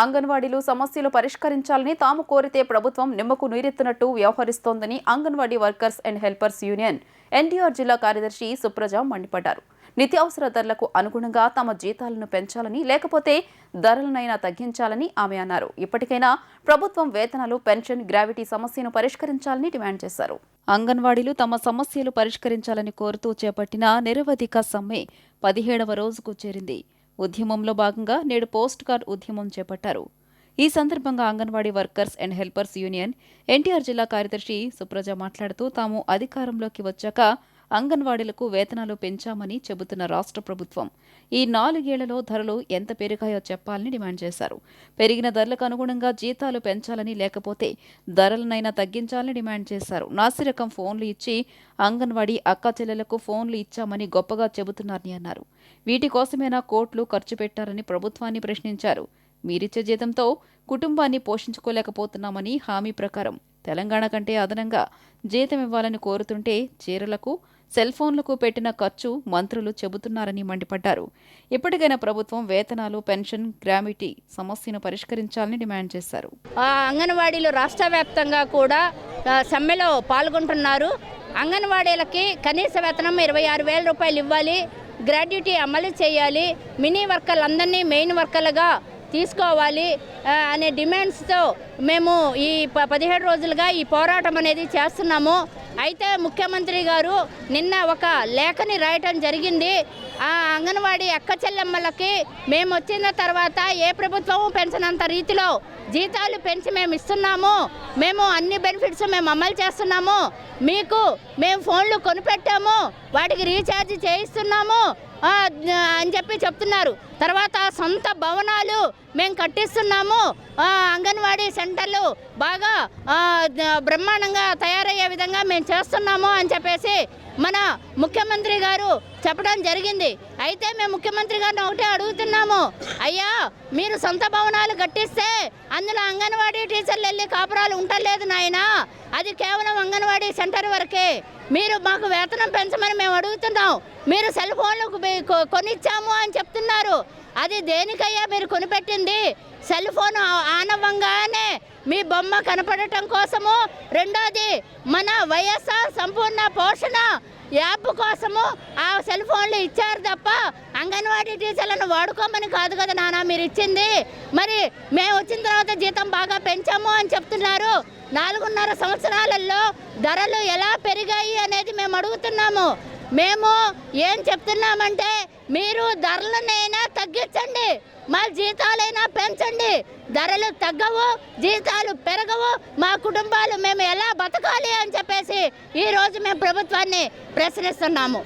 అంగన్వాడీలు సమస్యలు పరిష్కరించాలని తాము కోరితే ప్రభుత్వం నిమ్మకు నీరెత్తినట్టు వ్యవహరిస్తోందని anganwadi workers and helpers union NTR జిల్లా కార్యదర్శి సుప్రజ మండిపడ్డారు. నిత్యావసర ధరలకు అనుగుణంగా తమ జీతాలను పెంచాలని, లేకపోతే ధరలనైనా తగ్గించాలని ఆమె అన్నారు. ఇప్పటికైనా ప్రభుత్వం వేతనాలు, పెన్షన్, గ్రావిటీ సమస్యను పరిష్కరించాలని డిమాండ్ చేశారు. అంగన్వాడీలు తమ సమస్యలు పరిష్కరించాలని కోరుతూ చేపట్టిన నిరవధిక సమ్మె 17వ రోజుకు చేరింది. ఉద్యమంలో భాగంగా నేడు పోస్ట్ కార్డ్ ఉద్యమం చేపట్టారు. ఈ సందర్భంగా anganwadi workers and helpers union NTR జిల్లా కార్యదర్శి సుప్రజ మాట్లాడుతూ తాము అధికారంలోకి వచ్చాక అంగన్వాడీలకు వేతనాలు పెంచామని చెబుతున్న రాష్ట్ర ప్రభుత్వం ఈ 4 ఏళ్లలో ధరలు ఎంత పెరిగాయో చెప్పాలని డిమాండ్ చేశారు. పెరిగిన ధరలకు అనుగుణంగా జీతాలు పెంచాలని, లేకపోతే ధరలనైనా తగ్గించాలని డిమాండ్ చేశారు. నాసిరకం ఫోన్లు ఇచ్చి అంగన్వాడీ అక్క చెల్లెలకు ఫోన్లు ఇచ్చామని గొప్పగా చెబుతున్నారని అన్నారు. వీటి కోసమైనా కోట్లు ఖర్చు పెట్టారని ప్రభుత్వాన్ని ప్రశ్నించారు. మీరిచ్చే జీతంతో కుటుంబాన్ని పోషించుకోలేకపోతున్నామని హామీ ప్రకారం తెలంగాణ కంటే అదనంగా జీతం ఇవ్వాలని కోరుతుంటే చీరలకు, సెల్ ఫోన్లకు పెట్టిన ఖర్చు మంత్రులు చెబుతున్నారని మండిపడ్డారు. ఇప్పటికైనా ప్రభుత్వం వేతనాలు, పెన్షన్, గ్రావిటీ సమస్యను పరిష్కరించాలని డిమాండ్ చేశారు. అంగన్వాడీలు రాష్ట్ర వ్యాప్తంగా కూడా సమ్మెలో పాల్గొంటున్నారు. అంగన్వాడీలకి కనీస వేతనం 26,000 రూపాయలు ఇవ్వాలి, గ్రాడ్యుటీ అమలు చేయాలి, మినీ వర్కర్లందరినీ మెయిన్ వర్కర్లుగా తీసుకోవాలి అనే డిమాండ్స్తో మేము ఈ 17 రోజులుగా ఈ పోరాటం అనేది చేస్తున్నాము. అయితే ముఖ్యమంత్రి గారు నిన్న ఒక లేఖని రాయటం జరిగింది. ఆ అంగన్వాడీ అక్క చెల్లెమ్మలకి మేము వచ్చిన తర్వాత ఏ ప్రభుత్వము పెంచినంత రీతిలో జీతాలు పెంచి మేము ఇస్తున్నాము, మేము అన్ని బెనిఫిట్స్ మేము అమలు చేస్తున్నాము, మీకు మేము ఫోన్లు కొనిపెట్టాము, వాటికి రీఛార్జ్ చేయిస్తున్నాము అని చెప్పి చెప్తున్నారు. తర్వాత సొంత భవనాలు మేము కట్టిస్తున్నాము, అంగన్వాడీ సెంటర్లు బాగా బ్రహ్మాండంగా తయారయ్యే విధంగా మేము చేస్తున్నాము అని చెప్పేసి మన ముఖ్యమంత్రి గారు చెప్పడం జరిగింది. అయితే మేము ముఖ్యమంత్రి గారిని ఒకటే అడుగుతున్నాము, అయ్యా మీరు సొంత భవనాలు కట్టిస్తే అందులో అంగన్వాడీ టీచర్లు వెళ్ళి కాపురాలు ఉండలేదు నాయన, అది కేవలం అంగన్వాడీ సెంటర్ వరకే. మీరు మాకు వేతనం పెంచమని మేము అడుగుతున్నాం, మీరు సెల్ ఫోన్లు కొనిచ్చాము అని చెప్తున్నారు. అది దేనికయ్యా మీరు కొనిపెట్టింది? సెల్ ఫోన్ ఆనవంగానే మీ బొమ్మ కనపడటం కోసము, రెండోది మన వైఎస్ఆర్ సంపూర్ణ పోషణ యాప్ కోసము ఆ సెల్ ఫోన్లు ఇచ్చారు తప్ప అంగన్వాడీ టీచర్లను వాడుకోమని కాదు కదా నాన్న మీరు ఇచ్చింది. మరి మేము వచ్చిన తర్వాత జీతం బాగా పెంచాము అని చెప్తున్నారు. 4.5 సంవత్సరాలలో ధరలు ఎలా పెరిగాయి అనేది మేము అడుగుతున్నాము. మేము ఏం చెప్తున్నామంటే మీరు ధరలనైనా తగ్గించండి, మా జీతాలైనా పెంచండి. ధరలు తగ్గవు, జీతాలు పెరగవు, మా కుటుంబాలు మేము ఎలా బతకాలి అని చెప్పేసి ఈరోజు మేము ప్రభుత్వాన్ని ప్రశ్నిస్తున్నాము.